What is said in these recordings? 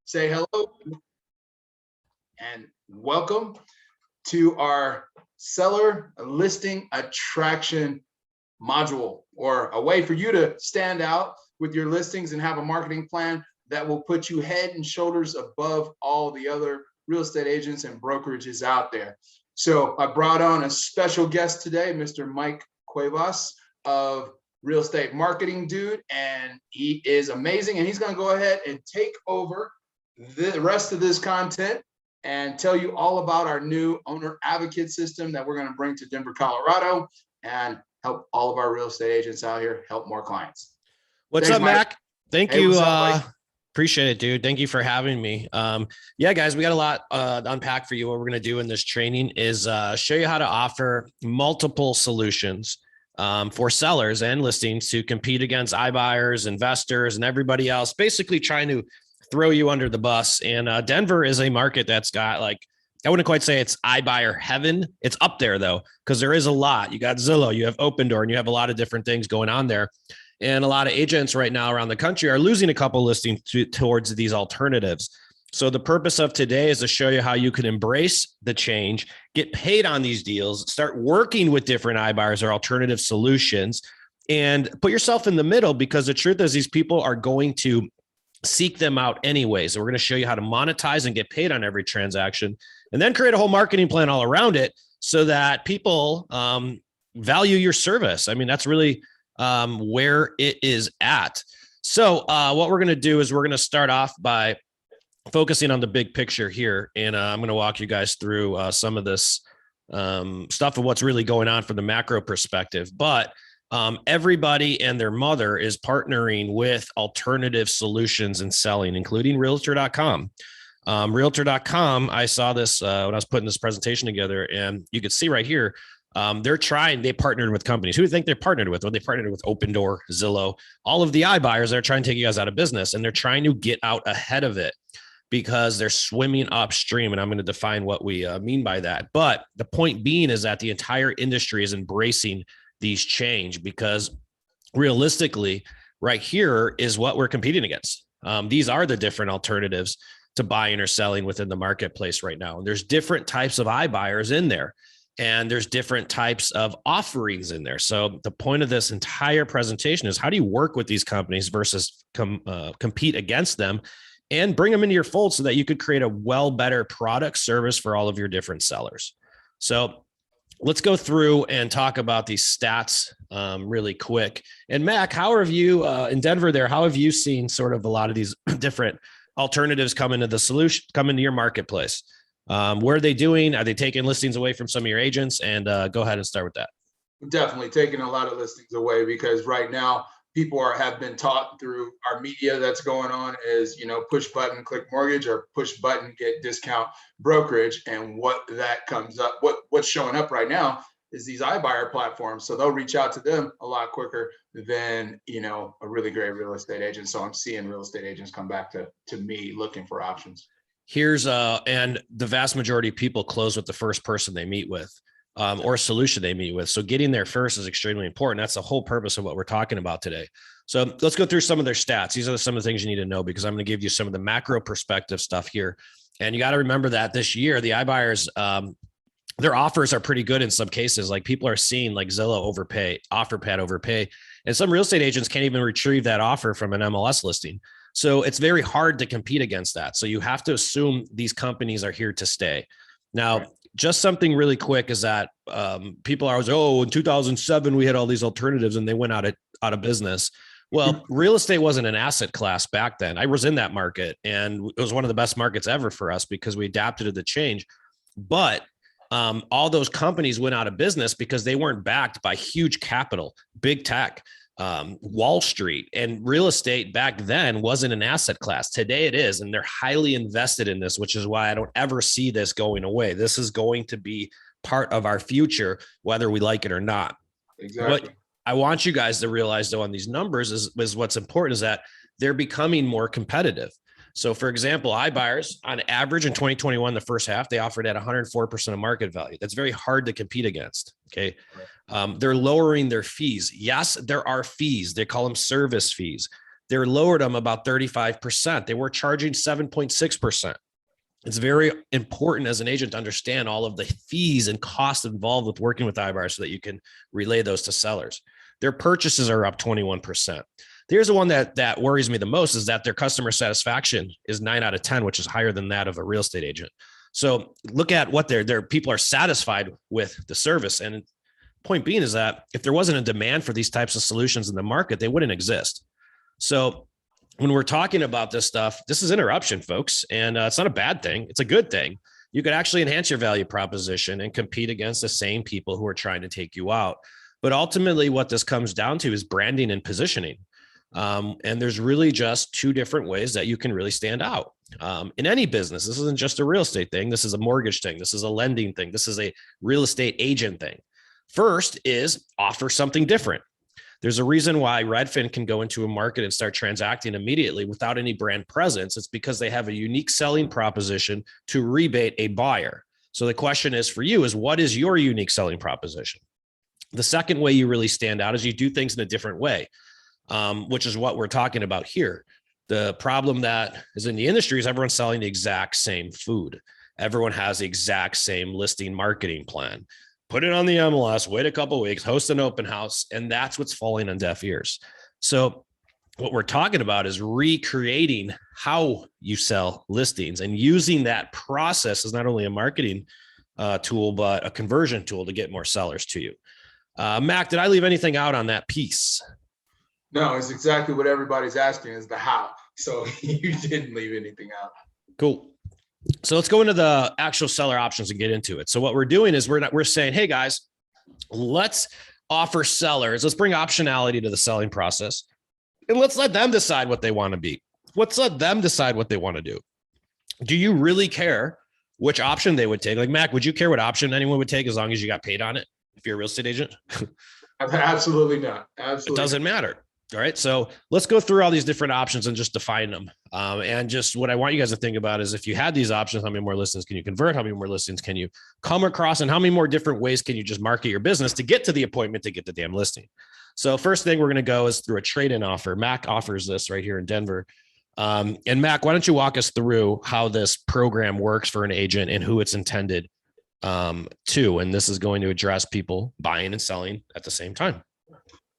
say hello and welcome to our seller listing attraction module, or a way for you to stand out with your listings and have a marketing plan that will put you head and shoulders above all the other real estate agents and brokerages out there. So I brought on a special guest today, Mr. Mike Cuevas of Real Estate Marketing Dude, and he is amazing, and he's going to go ahead and take over the rest of this content and tell you all about our new owner advocate system that we're going to bring to Denver, Colorado, and help all of our real estate agents out here help more clients. What's up, Mac? Thank you. What's up, appreciate it, dude. Thank you for having me. Yeah, guys, we got a lot to unpack for you. What we're going to do in this training is show you how to offer multiple solutions for sellers and listings to compete against iBuyers, investors, and everybody else, basically trying to throw you under the bus. And Denver is a market that's got, like, I wouldn't quite say it's iBuyer heaven. It's up there though, because there is a lot. You got Zillow, you have Opendoor, and you have a lot of different things going on there. And a lot of agents right now around the country are losing a couple listings towards these alternatives. So the purpose of today is to show you how you can embrace the change, get paid on these deals, start working with different iBuyers or alternative solutions, and put yourself in the middle, because the truth is these people are going to seek them out anyway. So we're going to show you how to monetize and get paid on every transaction, and then create a whole marketing plan all around it so that people value your service. I mean, that's really where it is at. So what we're going to do is we're going to start off by focusing on the big picture here. And I'm going to walk you guys through some of this stuff of what's really going on from the macro perspective. But everybody and their mother is partnering with alternative solutions and selling, including Realtor.com. Realtor.com, I saw this when I was putting this presentation together, and you could see right here, they partnered with companies. Who do you think they partnered with? Well, they partnered with Opendoor, Zillow, all of the iBuyers that are trying to take you guys out of business, and they're trying to get out ahead of it because they're swimming upstream. And I'm going to define what we mean by that. But the point being is that the entire industry is embracing these change, because realistically, right here is what we're competing against. These are the different alternatives to buying or selling within the marketplace right now. And there's different types of iBuyers in there, and there's different types of offerings in there. So the point of this entire presentation is, how do you work with these companies versus compete against them, and bring them into your fold so that you could create a better product service for all of your different sellers. So let's go through and talk about these stats really quick. And Mac, how have you in Denver there? How have you seen sort of a lot of these different alternatives come into your marketplace? What are they doing? Are they taking listings away from some of your agents? And go ahead and start with that. Definitely taking a lot of listings away, because right now people have been taught through our media that's going on is, push button, click mortgage, or push button, get discount brokerage. And what that comes up, what's showing up right now is these iBuyer platforms. So they'll reach out to them a lot quicker than, a really great real estate agent. So I'm seeing real estate agents come back to me looking for options. And the vast majority of people close with the first person they meet with. Or solution they meet with. So getting there first is extremely important. That's the whole purpose of what we're talking about today. So let's go through some of their stats. These are some of the things you need to know, because I'm going to give you some of the macro perspective stuff here. And you got to remember that this year, the iBuyers, their offers are pretty good in some cases. Like, people are seeing like Zillow overpay, OfferPad overpay, and some real estate agents can't even retrieve that offer from an MLS listing. So it's very hard to compete against that. So you have to assume these companies are here to stay. Now, just something really quick is that people are always, in 2007, we had all these alternatives and they went out of business. Well, real estate wasn't an asset class back then. I was in that market, and it was one of the best markets ever for us because we adapted to the change. But all those companies went out of business because they weren't backed by huge capital, big tech, Wall Street, and real estate back then wasn't an asset class. Today it is, and they're highly invested in this, which is why I don't ever see this going away. This is going to be part of our future, whether we like it or not. Exactly. What I want you guys to realize, though, on these numbers is what's important is that they're becoming more competitive. So, for example, iBuyers on average in 2021, the first half, they offered at 104% of market value. That's very hard to compete against. Okay. They're lowering their fees. Yes, there are fees. They call them service fees. they lowered them about 35%. They were charging 7.6%. It's very important as an agent to understand all of the fees and costs involved with working with iBuyers so that you can relay those to sellers. Their purchases are up 21%. Here's the one that worries me the most is that their customer satisfaction is 9 out of 10, which is higher than that of a real estate agent. So look at what their people are satisfied with the service. And point being is that if there wasn't a demand for these types of solutions in the market, they wouldn't exist. So when we're talking about this stuff, this is interruption, folks, and it's not a bad thing. It's a good thing. You could actually enhance your value proposition and compete against the same people who are trying to take you out. But ultimately, what this comes down to is branding and positioning. And there's really just two different ways that you can really stand out. In any business, this isn't just a real estate thing. This is a mortgage thing. This is a lending thing. This is a real estate agent thing. First is offer something different. There's a reason why Redfin can go into a market and start transacting immediately without any brand presence. It's because they have a unique selling proposition to rebate a buyer. So the question is for you is, what is your unique selling proposition? The second way you really stand out is you do things in a different way, which is what we're talking about here. The problem that is in the industry is everyone's selling the exact same food. Everyone has the exact same listing marketing plan. Put it on the MLS, wait a couple of weeks, host an open house, and that's what's falling on deaf ears. So what we're talking about is recreating how you sell listings and using that process as not only a marketing tool, but a conversion tool to get more sellers to you. Mack, did I leave anything out on that piece? No, it's exactly what everybody's asking is the how. So you didn't leave anything out. Cool. So let's go into the actual seller options and get into it. So what we're doing is we're saying, hey guys, let's offer sellers, let's bring optionality to the selling process and let's let them decide what they want to be. Let's let them decide what they want to do. Do you really care which option they would take? Like Mack, would you care what option anyone would take as long as you got paid on it? If you're a real estate agent? Absolutely not. Absolutely. It doesn't matter. All right. So let's go through all these different options and just define them. And just what I want you guys to think about is if you had these options, how many more listings can you convert? How many more listings can you come across? And how many more different ways can you just market your business to get to the appointment to get the damn listing? So first thing we're going to go is through a trade-in offer. Mack offers this right here in Denver. And Mack, why don't you walk us through how this program works for an agent and who it's intended to? And this is going to address people buying and selling at the same time.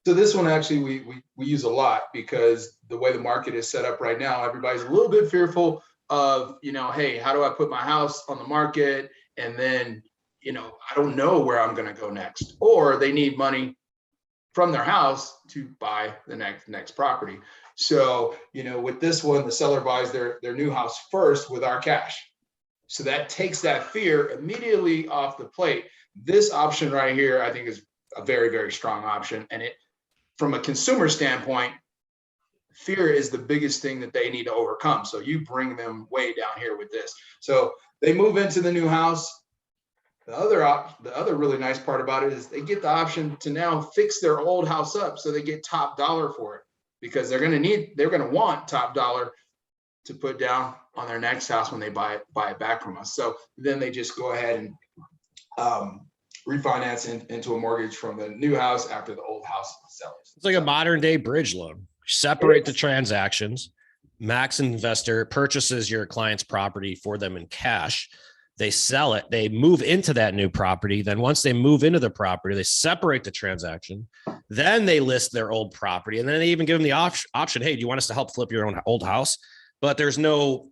So this one actually we use a lot because the way the market is set up right now, everybody's a little bit fearful of, hey, how do I put my house on the market? And then, I don't know where I'm going to go next, or they need money from their house to buy the next property. So, with this one, the seller buys their new house first with our cash. So that takes that fear immediately off the plate. This option right here, I think is a very, very strong option. And from a consumer standpoint, fear is the biggest thing that they need to overcome. So you bring them way down here with this. So they move into the new house. The other really nice part about it is they get the option to now fix their old house up. So they get top dollar for it because they're going to want top dollar to put down on their next house when they buy it back from us. So then they just go ahead and refinance into a mortgage from the new house after the old house sells. It's like a modern day bridge loan. Separate the transactions. Max investor purchases your client's property for them in cash. They sell it. They move into that new property. Then once they move into the property, they separate the transaction. Then they list their old property. And then they even give them the option, hey, do you want us to help flip your own old house? But there's no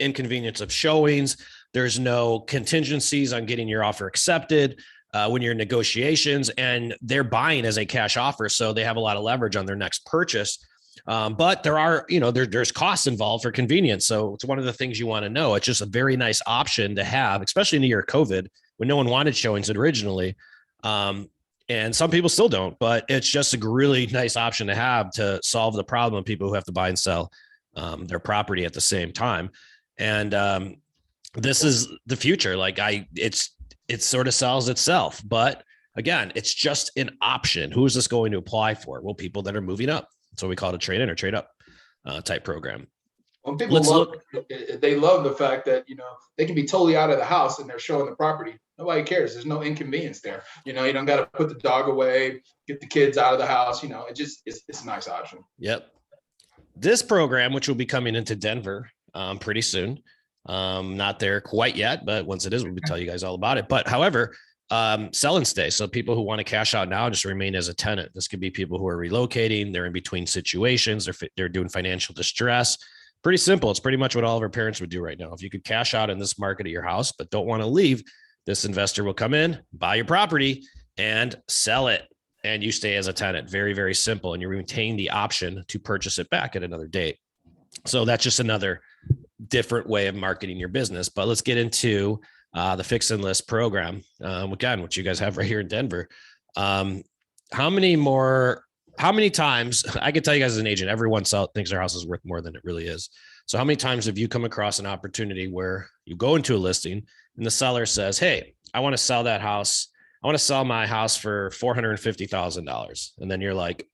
inconvenience of showings. There's no contingencies on getting your offer accepted when you're in negotiations, and they're buying as a cash offer. So they have a lot of leverage on their next purchase. But there are, there's costs involved for convenience. So it's one of the things you want to know. It's just a very nice option to have, especially in the year of COVID when no one wanted showings originally. And some people still don't, but it's just a really nice option to have to solve the problem of people who have to buy and sell their property at the same time. And this is the future. It sort of sells itself, but again, it's just an option. Who is this going to apply for? Well, people that are moving up. So we call it a trade in or trade up type program. When people they love the fact that, they can be totally out of the house and they're showing the property. Nobody cares. There's no inconvenience there. You don't got to put the dog away, get the kids out of the house. It's a nice option. Yep. This program, which will be coming into Denver pretty soon, not there quite yet, but once it is, we'll tell you guys all about it. But however, sell and stay. So people who want to cash out now just remain as a tenant. This could be people who are relocating, they're in between situations, they're doing financial distress. Pretty simple. It's pretty much what all of our parents would do right now. If you could cash out in this market of your house, but don't want to leave, this investor will come in, buy your property, and sell it. And you stay as a tenant. Very, very simple. And you retain the option to purchase it back at another date. So that's just another different way of marketing your business. But let's get into the fix and list program. Again, what you guys have right here in Denver. How many times, I can tell you guys as an agent, everyone thinks their house is worth more than it really is. So how many times have you come across an opportunity where you go into a listing and the seller says, hey, I want to sell that house. I want to sell my house for $450,000. And then you're like,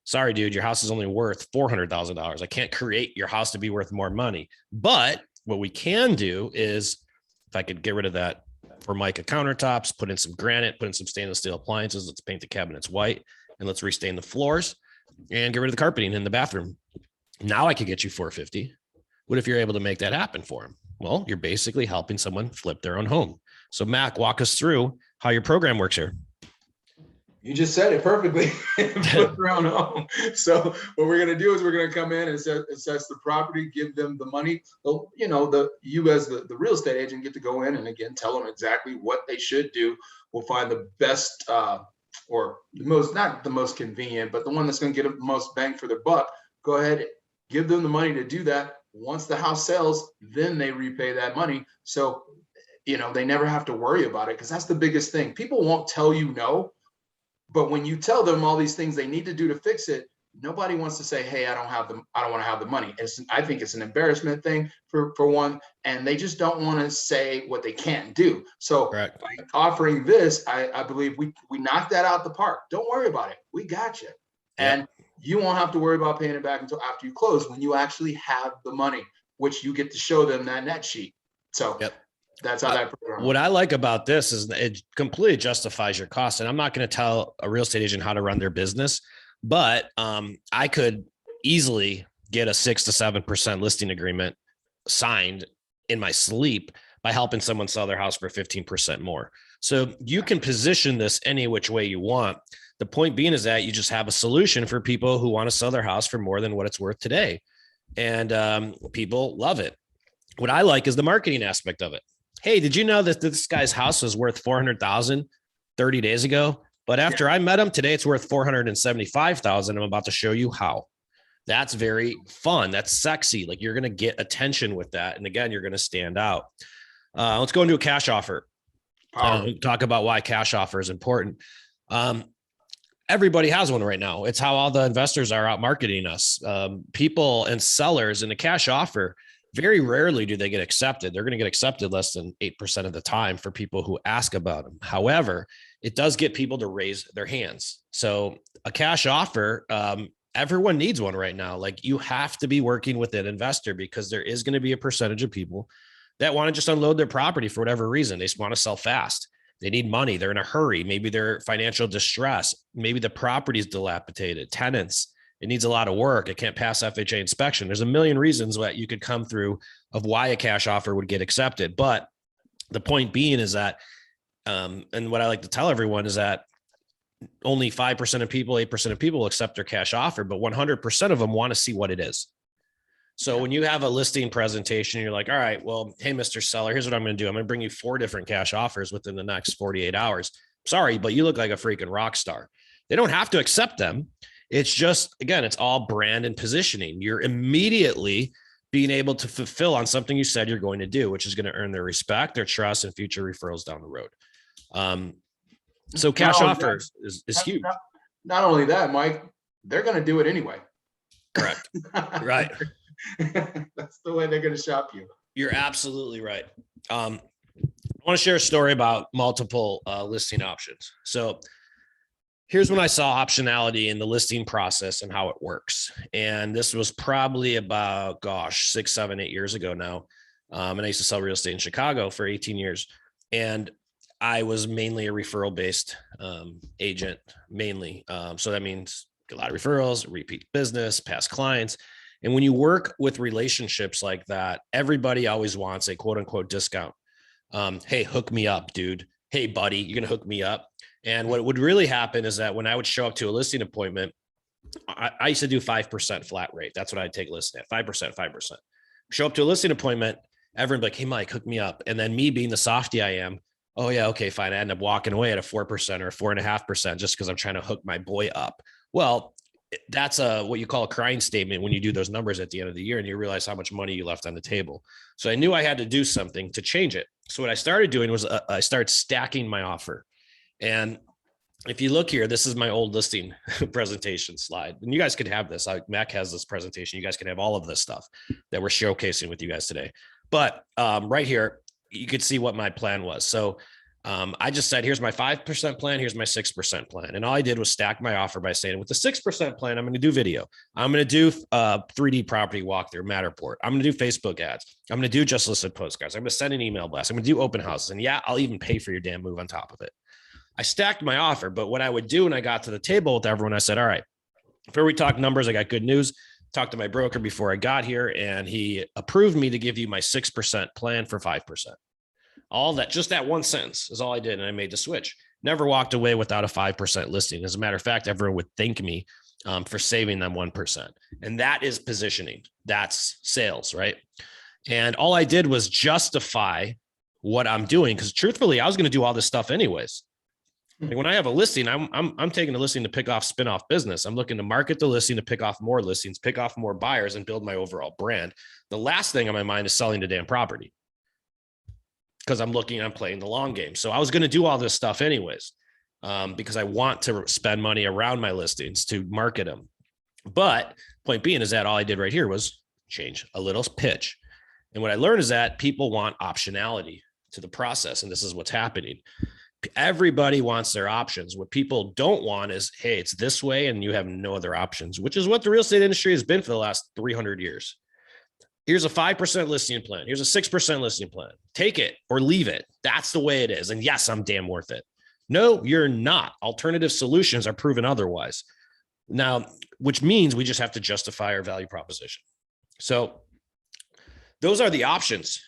sorry, dude, your house is only worth $400,000. I can't create your house to be worth more money. But what we can do is, if I could get rid of that Formica countertops, put in some granite, put in some stainless steel appliances, let's paint the cabinets white, and let's restain the floors and get rid of the carpeting in the bathroom. Now I could get you $450,000. What if you're able to make that happen for them? Well, you're basically helping someone flip their own home. So Mack, walk us through how your program works here. You just said it perfectly. Flip around home. So what we're going to do is we're going to come in and assess the property, give them the money. You know, you as the real estate agent get to go in and again tell them exactly what they should do. We'll find the best or the most, not the most convenient, but the one that's going to get the most bang for their buck. Go ahead, give them the money to do that. Once the house sells, then they repay that money. So, you know, they never have to worry about it, because that's the biggest thing. People won't tell you no, but when you tell them all these things they need to do to fix it, nobody wants to say, hey, I don't want to have the money. I think it's an embarrassment thing for one, and they just don't want to say what they can't do. So Correct. by offering this, I believe we knocked that out the park. Don't worry about it. We got you. Yep. And you won't have to worry about paying it back until after you close, when you actually have the money, which you get to show them that net sheet. So yep. That's how that program. What I like about this is it completely justifies your costs. And I'm not going to tell a real estate agent how to run their business, but I could easily get a 6 to 7% listing agreement signed in my sleep by helping someone sell their house for 15% more. So you can position this any which way you want. The point being is that you just have a solution for people who want to sell their house for more than what it's worth today. And people love it. What I like is the marketing aspect of it. Hey, did you know that this guy's house was worth $400,000 30 days ago? But after I met him today, it's worth $475,000. I'm about to show you how. That's very fun. That's sexy. Like, you're going to get attention with that. And again, you're going to stand out. Let's go into a cash offer. Talk about why cash offer is important. Everybody has one right now. It's how all the investors are out marketing us. People and sellers in a cash offer, very rarely do they get accepted. They're going to get accepted less than 8% of the time for people who ask about them. However, it does get people to raise their hands. So a cash offer, everyone needs one right now. Like, you have to be working with an investor, because there is going to be a percentage of people that want to just unload their property for whatever reason. They just want to sell fast. They need money. They're in a hurry. Maybe they're financial distress. Maybe the property is dilapidated. Tenants, it needs a lot of work. It can't pass FHA inspection. There's a million reasons that you could come through of why a cash offer would get accepted. But the point being is that, and what I like to tell everyone is that only 5% of people, 8% of people will accept their cash offer, but 100% of them want to see what it is. So when you have a listing presentation, you're like, all right, well, hey, Mr. Seller, here's what I'm going to do. I'm going to bring you 4 different cash offers within the next 48 hours. Sorry, but you look like a freaking rock star. They don't have to accept them. It's just, again, it's all brand and positioning. You're immediately being able to fulfill on something you said you're going to do, which is going to earn their respect, their trust, and future referrals down the road. So cash offers is huge. Not only that, Mike, they're going to do it anyway. Correct. Right. That's the way they're going to shop you. You're absolutely right. I want to share a story about multiple listing options. So here's when I saw optionality in the listing process and how it works. And this was probably about, 6, 7, 8 years ago now. And I used to sell real estate in Chicago for 18 years. And I was mainly a referral-based agent, mainly. So that means a lot of referrals, repeat business, past clients. And when you work with relationships like that, everybody always wants a quote unquote discount. Hey, hook me up, dude. Hey, buddy, you're going to hook me up. And what would really happen is that when I would show up to a listing appointment, I used to do 5% flat rate. That's what I'd take listing at, 5%. Show up to a listing appointment, everyone be like, hey, Mike, hook me up. And then me being the softy I am, oh yeah, okay, fine. I end up walking away at a 4% or 4.5% just because I'm trying to hook my boy up. Well, that's what you call a crying statement when you do those numbers at the end of the year and you realize how much money you left on the table. So I knew I had to do something to change it. So what I started doing was I started stacking my offer. And if you look here, this is my old listing presentation slide. And you guys could have this. Mack has this presentation. You guys can have all of this stuff that we're showcasing with you guys today. But right here, you could see what my plan was. So I just said, here's my 5% plan. Here's my 6% plan. And all I did was stack my offer by saying with the 6% plan, I'm going to do video. I'm going to do 3D property walkthrough, Matterport. I'm going to do Facebook ads. I'm going to do just listed postcards. I'm going to send an email blast. I'm going to do open houses. And yeah, I'll even pay for your damn move on top of it. I stacked my offer, but what I would do when I got to the table with everyone, I said, all right, before we talk numbers, I got good news. Talked to my broker before I got here and he approved me to give you my 6% plan for 5%. All that, just that one sentence is all I did. And I made the switch. Never walked away without a 5% listing. As a matter of fact, everyone would thank me for saving them 1%. And that is positioning. That's sales, right? And all I did was justify what I'm doing. Because truthfully, I was going to do all this stuff anyways. Like when I have a listing, I'm taking a listing to pick off spin-off business. I'm looking to market the listing to pick off more listings, pick off more buyers, and build my overall brand. The last thing on my mind is selling the damn property because I'm playing the long game. So I was going to do all this stuff anyways because I want to spend money around my listings to market them. But point being is that all I did right here was change a little pitch. And what I learned is that people want optionality to the process. And this is what's happening. Everybody wants their options. What people don't want is, hey, it's this way and you have no other options, which is what the real estate industry has been for the last 300 years. Here's a 5% listing plan. Here's a 6% listing plan. Take it or leave it. That's the way it is. And yes, I'm damn worth it. No, you're not. Alternative solutions are proven otherwise. Now, which means we just have to justify our value proposition. So those are the options,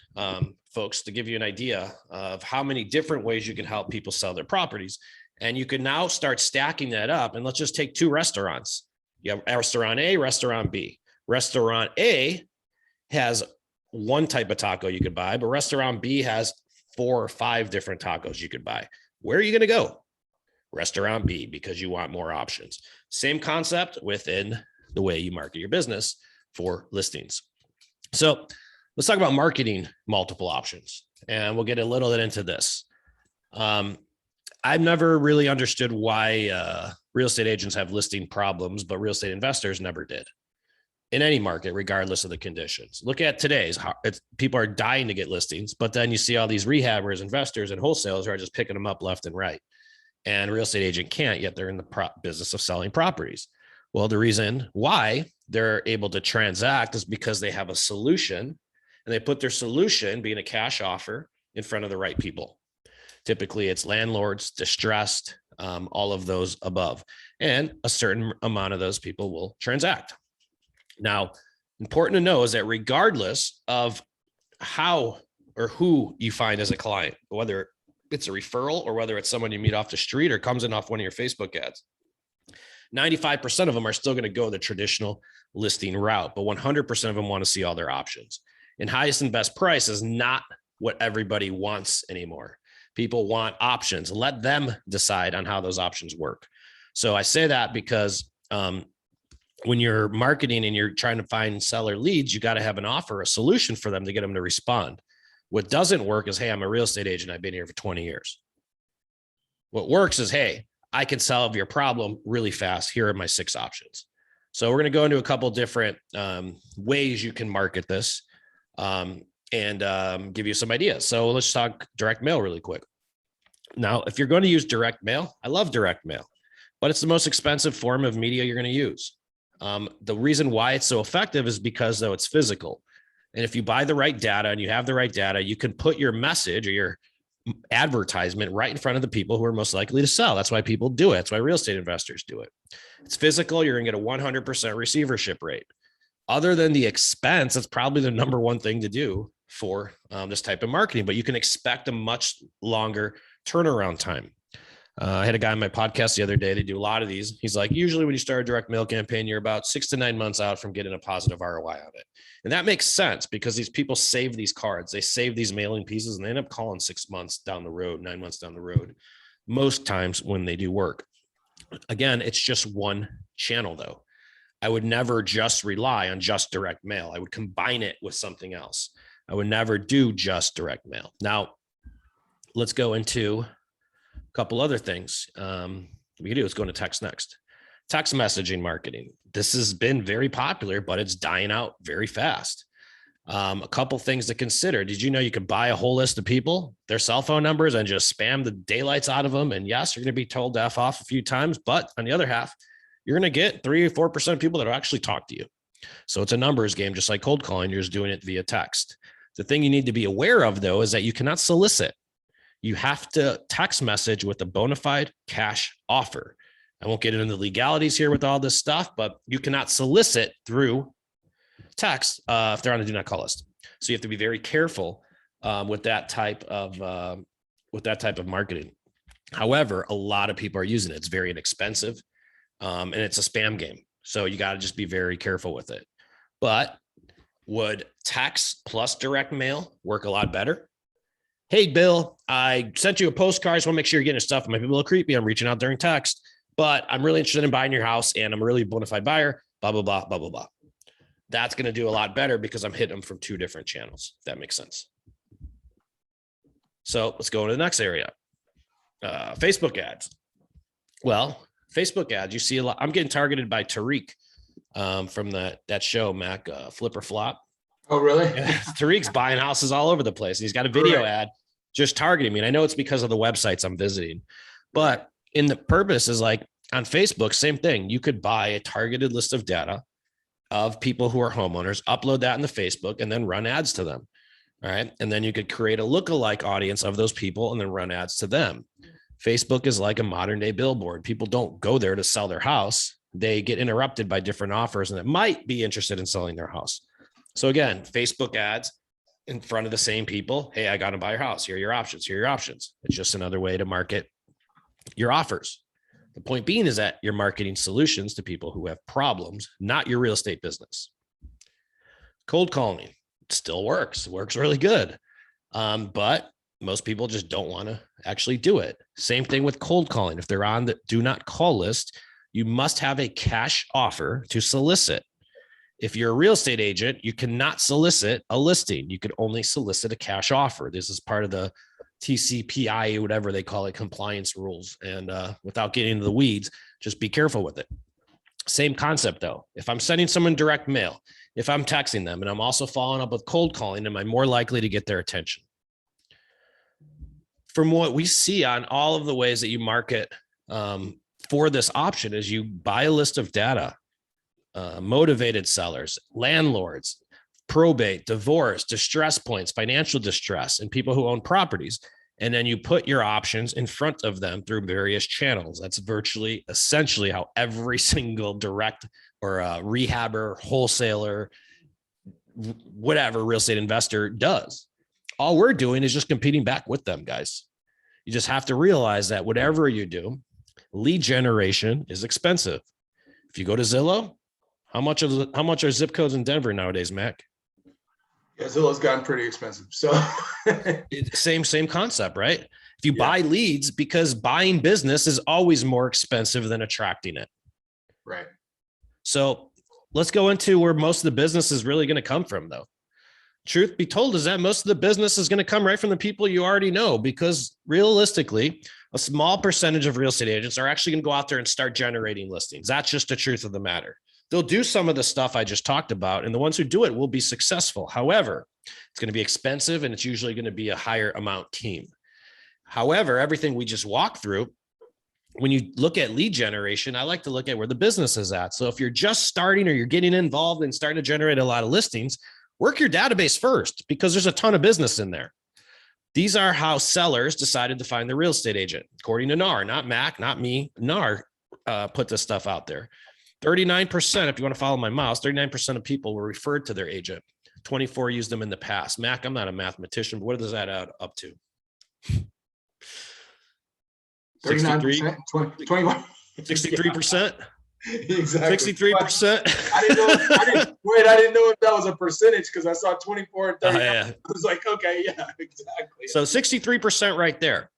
folks, to give you an idea of how many different ways you can help people sell their properties. And you can now start stacking that up. And let's just take two restaurants. You have restaurant A, restaurant B. Restaurant A has one type of taco you could buy, but restaurant B has 4 or 5 different tacos you could buy. Where are you going to go? Restaurant B, because you want more options. Same concept within the way you market your business for listings. So let's talk about marketing multiple options, and we'll get a little bit into this. I've never really understood why real estate agents have listing problems, but real estate investors never did in any market, regardless of the conditions. Look at today's, people are dying to get listings, but then you see all these rehabbers, investors, and wholesalers are just picking them up left and right. And a real estate agent can't, yet they're in the business of selling properties. Well, the reason why they're able to transact is because they have a solution. And they put their solution, being a cash offer, in front of the right people. Typically, it's landlords, distressed, all of those above. And a certain amount of those people will transact. Now, important to know is that regardless of how or who you find as a client, whether it's a referral or whether it's someone you meet off the street or comes in off one of your Facebook ads, 95% of them are still going to go the traditional listing route, but 100% of them want to see all their options. And highest and best price is not what everybody wants anymore. People want options. Let them decide on how those options work. So I say that because when you're marketing and you're trying to find seller leads, you got to have an offer, a solution for them to get them to respond. What doesn't work is, hey, I'm a real estate agent. I've been here for 20 years. What works is, hey, I can solve your problem really fast. Here are my 6 options. So we're going to go into a couple different ways you can market this. And give you some ideas. So let's talk direct mail really quick. Now, if you're going to use direct mail, I love direct mail, but it's the most expensive form of media you're going to use. The reason why it's so effective is because though it's physical. And if you buy the right data and you have the right data, you can put your message or your advertisement right in front of the people who are most likely to sell. That's why people do it. That's why real estate investors do it. It's physical. You're going to get a 100% receivership rate. Other than the expense, that's probably the number one thing to do for this type of marketing, but you can expect a much longer turnaround time. I had a guy on my podcast the other day. They do a lot of these. He's like, usually when you start a direct mail campaign, you're about 6 to 9 months out from getting a positive ROI on it. And that makes sense because these people save these cards. They save these mailing pieces and they end up calling 6 months down the road, 9 months down the road, most times when they do work. Again, it's just one channel though. I would never just rely on just direct mail. I would combine it with something else. I would never do just direct mail. Now, let's go into a couple other things we can do. Let's go into text next. Text messaging marketing. This has been very popular, but it's dying out very fast. A couple things to consider. Did you know you could buy a whole list of people, their cell phone numbers, and just spam the daylights out of them? And yes, you're going to be told to F off a few times, but on the other half, you're going to get 3 or 4% of people that will actually talk to you. So it's a numbers game, just like cold calling. You're just doing it via text. The thing you need to be aware of, though, is that you cannot solicit. You have to text message with a bona fide cash offer. I won't get into the legalities here with all this stuff, but you cannot solicit through text if they're on a do not call list. So you have to be very careful with that type of marketing. However, a lot of people are using it. It's very inexpensive. And it's a spam game. So you got to just be very careful with it. But would text plus direct mail work a lot better? Hey, Bill, I sent you a postcard. I just want to make sure you're getting your stuff. It might be a little creepy. I'm reaching out during text, but I'm really interested in buying your house and I'm a really bona fide buyer, blah, blah, blah, blah, blah, blah. That's going to do a lot better because I'm hitting them from 2 different channels. If that makes sense. So let's go into the next area. Facebook ads. Well, Facebook ads, you see a lot. I'm getting targeted by Tariq from that show, Mack, Flip or Flop. Oh, really? Tariq's buying houses all over the place. He's got a video ad just targeting me. And I know it's because of the websites I'm visiting, but in the purpose is like on Facebook, same thing. You could buy a targeted list of data of people who are homeowners, upload that into Facebook and then run ads to them. All right. And then you could create a lookalike audience of those people and then run ads to them. Facebook is like a modern day billboard. People don't go there to sell their house. They get interrupted by different offers and it might be interested in selling their house. So again, Facebook ads in front of the same people. Hey, I got to buy your house. Here are your options. Here are your options. It's just another way to market your offers. The point being is that you're marketing solutions to people who have problems, not your real estate business. Cold calling still works. It works really good. But most people just don't want to actually do it. Same thing with cold calling. If they're on the do not call list, you must have a cash offer to solicit. If you're a real estate agent, you cannot solicit a listing. You could only solicit a cash offer. This is part of the TCPI, whatever they call it, compliance rules. And without getting into the weeds, just be careful with it. Same concept though. If I'm sending someone direct mail, if I'm texting them and I'm also following up with cold calling, am I more likely to get their attention? From what we see on all of the ways that you market for this option is you buy a list of data, motivated sellers, landlords, probate, divorce, distress points, financial distress, and people who own properties. And then you put your options in front of them through various channels. That's virtually essentially how every single direct or rehabber, wholesaler, whatever real estate investor does. All we're doing is just competing back with them, guys. You just have to realize that whatever you do, lead generation is expensive. If you go to Zillow, how much are zip codes in Denver nowadays, Mac? Yeah, Zillow's gotten pretty expensive. So same concept, right? If you buy leads, because buying business is always more expensive than attracting it. Right. So let's go into where most of the business is really going to come from, though. Truth be told is that most of the business is going to come right from the people you already know, because realistically, a small percentage of real estate agents are actually going to go out there and start generating listings. That's just the truth of the matter. They'll do some of the stuff I just talked about, and the ones who do it will be successful. However, it's going to be expensive and it's usually going to be a higher amount team. However, everything we just walked through, when you look at lead generation, I like to look at where the business is at. So if you're just starting or you're getting involved and starting to generate a lot of listings, work your database first, because there's a ton of business in there. These are how sellers decided to find the real estate agent, according to NAR, not Mac, not me. NAR put this stuff out there. 39%, if you want to follow my mouse, 39% of people were referred to their agent. 24 used them in the past. Mac, I'm not a mathematician, but what does that add up to? 39%, 21. 63%? Exactly. 63%? I didn't know if that was a percentage because I saw 24 and 39. Yeah. I was like, okay, yeah, exactly. So 63% right there.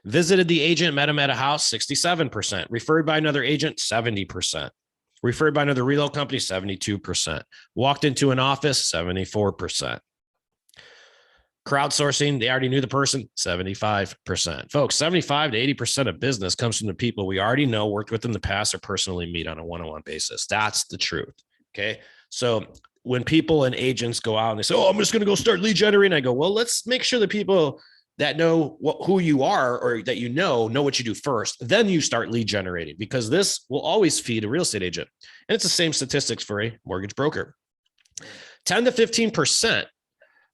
Visited the agent, met him at a house, 67%. Referred by another agent, 70%. Referred by another reload company, 72%. Walked into an office, 74%. Crowdsourcing, they already knew the person, 75%. Folks, 75 to 80% of business comes from the people we already know, worked with in the past, or personally meet on a one-on-one basis. That's the truth. Okay. So when people and agents go out and they say, oh, I'm just going to go start lead generating, I go, well, let's make sure the people that know who you are or that you know what you do first. Then you start lead generating, because this will always feed a real estate agent. And it's the same statistics for a mortgage broker. 10 to 15%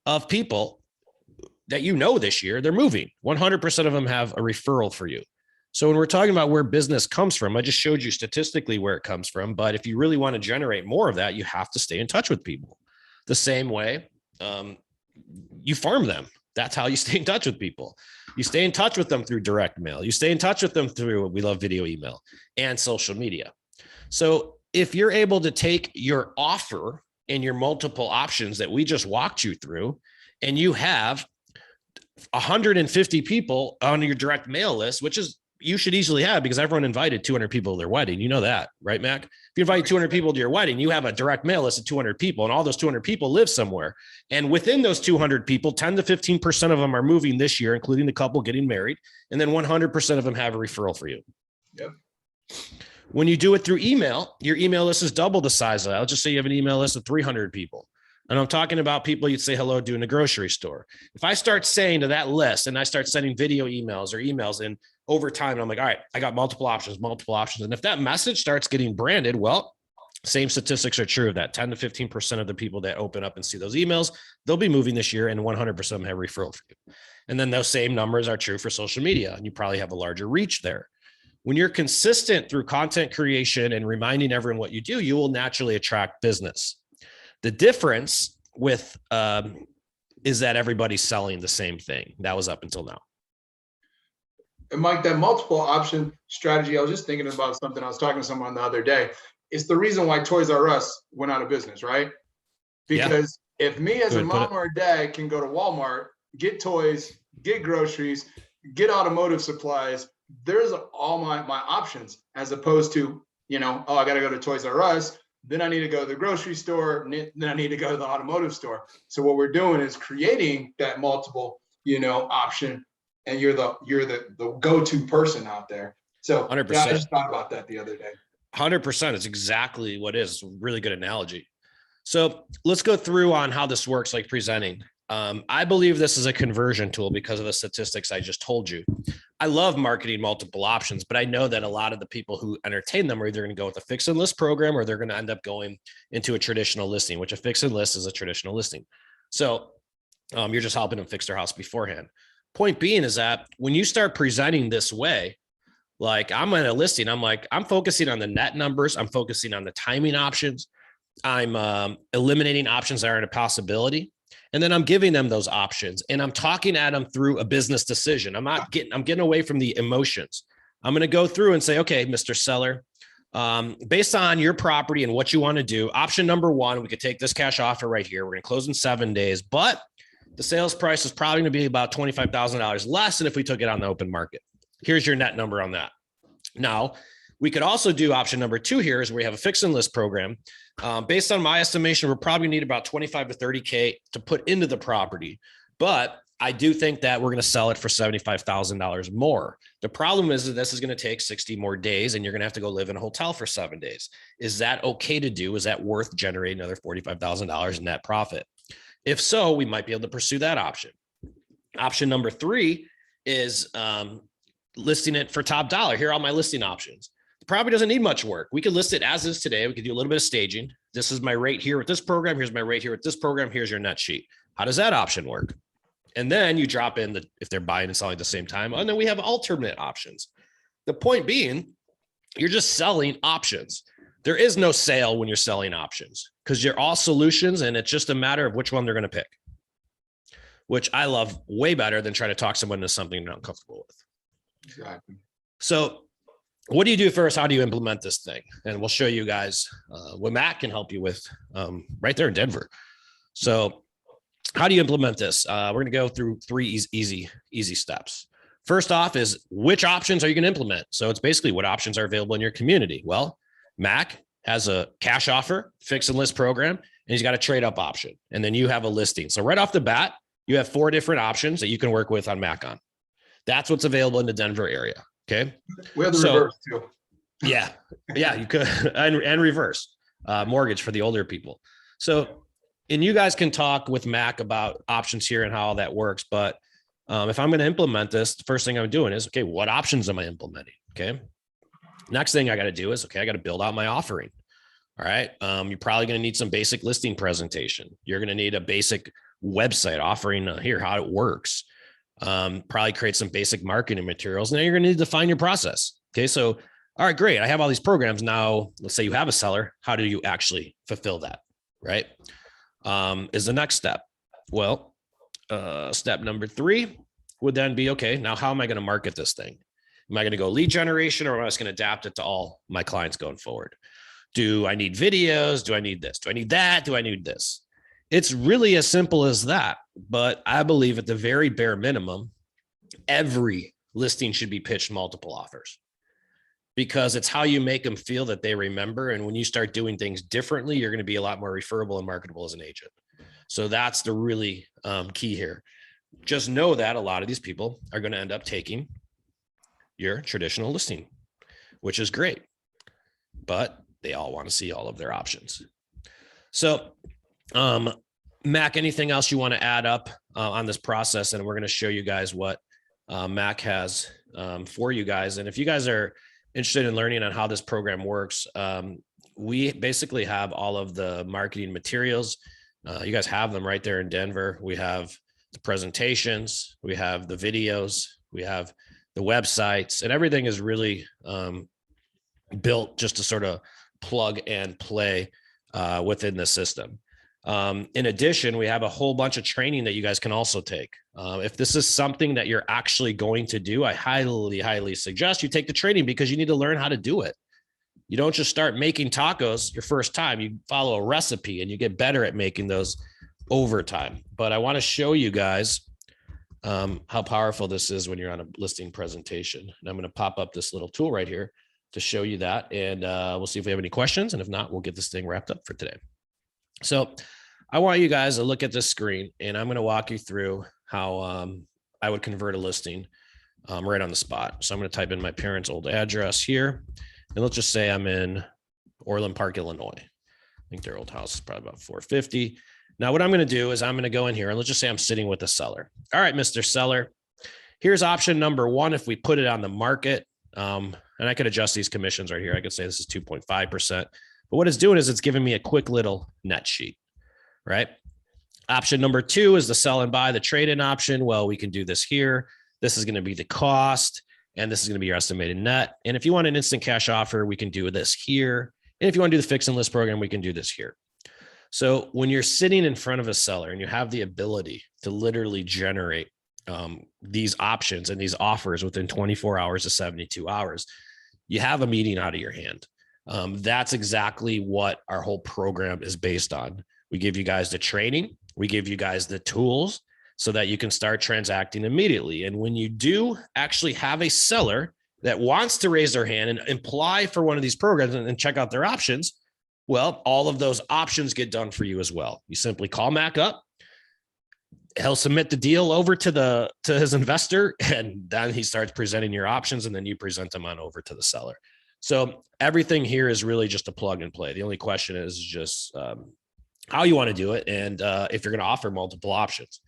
of people that you know this year, they're moving. 100% of them have a referral for you. So when we're talking about where business comes from, I just showed you statistically where it comes from. But if you really want to generate more of that, you have to stay in touch with people. The same way you farm them. That's how you stay in touch with people. You stay in touch with them through direct mail. You stay in touch with them through, we love video email and social media. So if you're able to take your offer and your multiple options that we just walked you through, and you have 150 people on your direct mail list, which is you should easily have, because everyone invited 200 people to their wedding. You know that, right, Mac? If you invite 200 people to your wedding, you have a direct mail list of 200 people, and all those 200 people live somewhere. And within those 200 people, 10 to 15% of them are moving this year, including the couple getting married. And then 100% of them have a referral for you. Yep. When you do it through email, your email list is double the size of that. Let's just say you have an email list of 300 people. And I'm talking about people you'd say hello to in a grocery store. If I start saying to that list and I start sending video emails or emails, and over time, I'm like, all right, I got multiple options. And if that message starts getting branded, well, same statistics are true of that. 10 to 15% of the people that open up and see those emails, they'll be moving this year, and 100% of them have referral for you. And then those same numbers are true for social media, and you probably have a larger reach there. When you're consistent through content creation and reminding everyone what you do, you will naturally attract business. The difference with is that everybody's selling the same thing. That was up until now. And Mike, that multiple option strategy, I was just thinking about something. I was talking to someone the other day. It's the reason why Toys R Us went out of business, right? Because if me as a mom or a dad can go to Walmart, get toys, get groceries, get automotive supplies, there's all my options, as opposed to, oh, I got to go to Toys R Us. Then I need to go to the grocery store. Then I need to go to the automotive store. So what we're doing is creating that multiple, option, and you're the go-to person out there. So 100%. Yeah, I just thought about that the other day. 100%. It's exactly what it is. It's a really good analogy. So let's go through on how this works, like presenting. I believe this is a conversion tool because of the statistics I just told you. I love marketing multiple options, but I know that a lot of the people who entertain them are either going to go with a fix and list program, or they're going to end up going into a traditional listing, which a fix and list is a traditional listing. So you're just helping them fix their house beforehand. Point being is that when you start presenting this way, like I'm in a listing, I'm focusing on the net numbers. I'm focusing on the timing options. I'm eliminating options that aren't a possibility. And then I'm giving them those options, and I'm talking at them through a business decision. I'm getting away from the emotions. I'm going to go through and say, okay, Mr. Seller, based on your property and what you want to do, option number one, we could take this cash offer right here. We're going to close in 7 days, but the sales price is probably going to be about $25,000 less than if we took it on the open market. Here's your net number on that. Now, we could also do option number two here is where we have a fix and list program. Based on my estimation, we're probably need about 25 to 30K to put into the property. But I do think that we're going to sell it for $75,000 more. The problem is that this is going to take 60 more days, and you're going to have to go live in a hotel for 7 days. Is that okay to do? Is that worth generating another $45,000 in net profit? If so, we might be able to pursue that option. Option number three is listing it for top dollar. Here are all my listing options. The property doesn't need much work. We could list it as is today. We could do a little bit of staging. This is my rate here with this program. Here's my rate here with this program. Here's your net sheet. How does that option work? And then you drop in if they're buying and selling at the same time. And then we have alternate options. The point being, you're just selling options. There is no sale when you're selling options because you're all solutions and it's just a matter of which one they're going to pick, which I love way better than trying to talk someone into something they're not comfortable with. Exactly. So what do you do first? How do you implement this thing? And we'll show you guys what Matt can help you with right there in Denver. So how do you implement this? We're going to go through three easy steps. First off is which options are you going to implement? So it's basically what options are available in your community. Well, Mack has a cash offer, fix and list program, and he's got a trade up option. And then you have a listing. So right off the bat, you have 4 different options that you can work with on Mack on. That's what's available in the Denver area. Okay. We have the reverse too. Yeah, you could, and reverse mortgage for the older people. So, and you guys can talk with Mack about options here and how all that works. But if I'm going to implement this, the first thing I'm doing is, okay, what options am I implementing? Okay. Next thing I got to do is, okay, I got to build out my offering. All right. You're probably going to need some basic listing presentation. You're going to need a basic website offering here, how it works. Probably create some basic marketing materials. And then you're going to need to define your process. Okay. So, all right, great. I have all these programs. Now, let's say you have a seller. How do you actually fulfill that? Right. Is the next step. Well, step number 3 would then be, okay, now how am I going to market this thing? Am I going to go lead generation or am I just going to adapt it to all my clients going forward? Do I need videos? Do I need this? Do I need that? Do I need this? It's really as simple as that. But I believe at the very bare minimum, every listing should be pitched multiple offers because it's how you make them feel that they remember. And when you start doing things differently, you're going to be a lot more referable and marketable as an agent. So that's the really key here. Just know that a lot of these people are going to end up taking your traditional listing, which is great, but they all want to see all of their options. So, Mack, anything else you want to add up on this process? And we're going to show you guys what Mack has for you guys. And if you guys are interested in learning on how this program works, we basically have all of the marketing materials. You guys have them right there in Denver. We have the presentations, we have the videos, we have the websites, and everything is really built just to sort of plug and play within the system. In addition, we have a whole bunch of training that you guys can also take. If this is something that you're actually going to do, I highly suggest you take the training because you need to learn how to do it. You don't just start making tacos your first time. You follow a recipe and you get better at making those over time. But I want to show you guys how powerful this is when you're on a listing presentation. And I'm going to pop up this little tool right here to show you that. And we'll see if we have any questions. And if not, we'll get this thing wrapped up for today. So I want you guys to look at this screen and I'm going to walk you through how I would convert a listing right on the spot. So I'm going to type in my parents' old address here. And let's just say I'm in Orland Park, Illinois. I think their old house is probably about 450. Now, what I'm going to do is I'm going to go in here and let's just say I'm sitting with a seller. All right, Mr. Seller, here's option number 1. If we put it on the market, and I could adjust these commissions right here. I could say this is 2.5%. But what it's doing is it's giving me a quick little net sheet, right? Option number 2 is the sell and buy, the trade-in option. Well, we can do this here. This is going to be the cost, and this is going to be your estimated net. And if you want an instant cash offer, we can do this here. And if you want to do the fix and list program, we can do this here. So when you're sitting in front of a seller and you have the ability to literally generate these options and these offers within 24 hours to 72 hours, you have a meeting out of your hand. That's exactly what our whole program is based on. We give you guys the training, we give you guys the tools so that you can start transacting immediately. And when you do actually have a seller that wants to raise their hand and apply for one of these programs and check out their options, well, all of those options get done for you as well. You simply call Mack up. He'll submit the deal over to his investor, and then he starts presenting your options, and then you present them on over to the seller. So everything here is really just a plug and play. The only question is just how you want to do it, and if you're going to offer multiple options.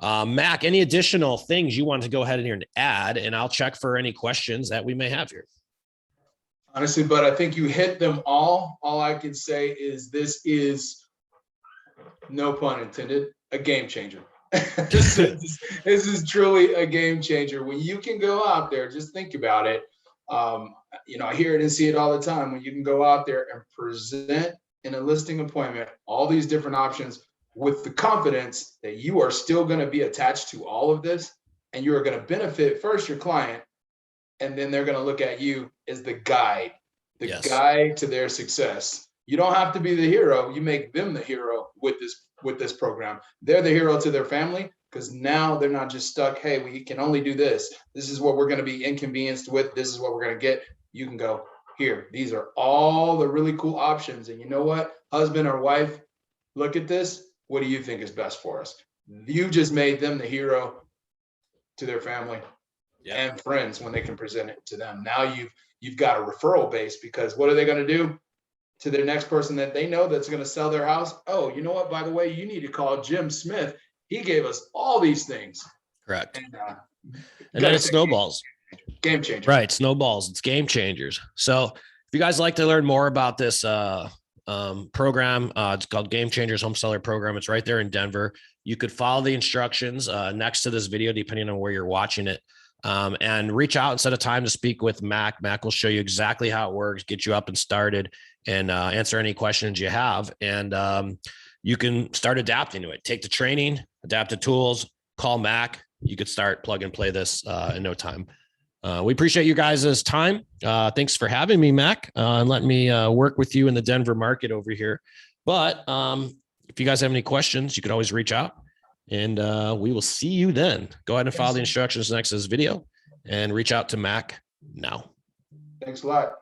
Mack, any additional things you want to go ahead and here and add, and I'll check for any questions that we may have here. Honestly, but I think you hit them all. All I can say is this is, no pun intended, a game changer. This is truly a game changer. When you can go out there, just think about it. I hear it and see it all the time when you can go out there and present in a listing appointment all these different options with the confidence that you are still going to be attached to all of this, and you are going to benefit first your client, and then they're going to look at you as the guide, Yes. guide to their success. You don't have to be the hero. You make them the hero with this program. They're the hero to their family, because now they're not just stuck. Hey, we can only do this. This is what we're going to be inconvenienced with. This is what we're going to get. You can go here. These are all the really cool options. And you know what? Husband or wife, look at this. What do you think is best for us? You just made them the hero to their family and friends when they can present it to them. Now you've got a referral base, because what are they going to do to their next person that they know that's going to sell their house? Oh, you know what? By the way, you need to call Jim Smith. He gave us all these things. Correct. And then it snowballs. Game changer. Right. Snowballs. It's game changers. So if you guys like to learn more about this program, it's called Game Changers Home Seller Program. It's right there in Denver. You could follow the instructions next to this video, depending on where you're watching it. And reach out and set a time to speak with Mack. Mack will show you exactly how it works, get you up and started, and answer any questions you have. And you can start adapting to it. Take the training, adapt the tools, call Mack. You could start plug and play this in no time. We appreciate you guys' time. Thanks for having me, Mack, and let me work with you in the Denver market over here. But if you guys have any questions, you can always reach out, and we will see you then. Go ahead and follow the instructions next to this video and reach out to Mack now. Thanks a lot.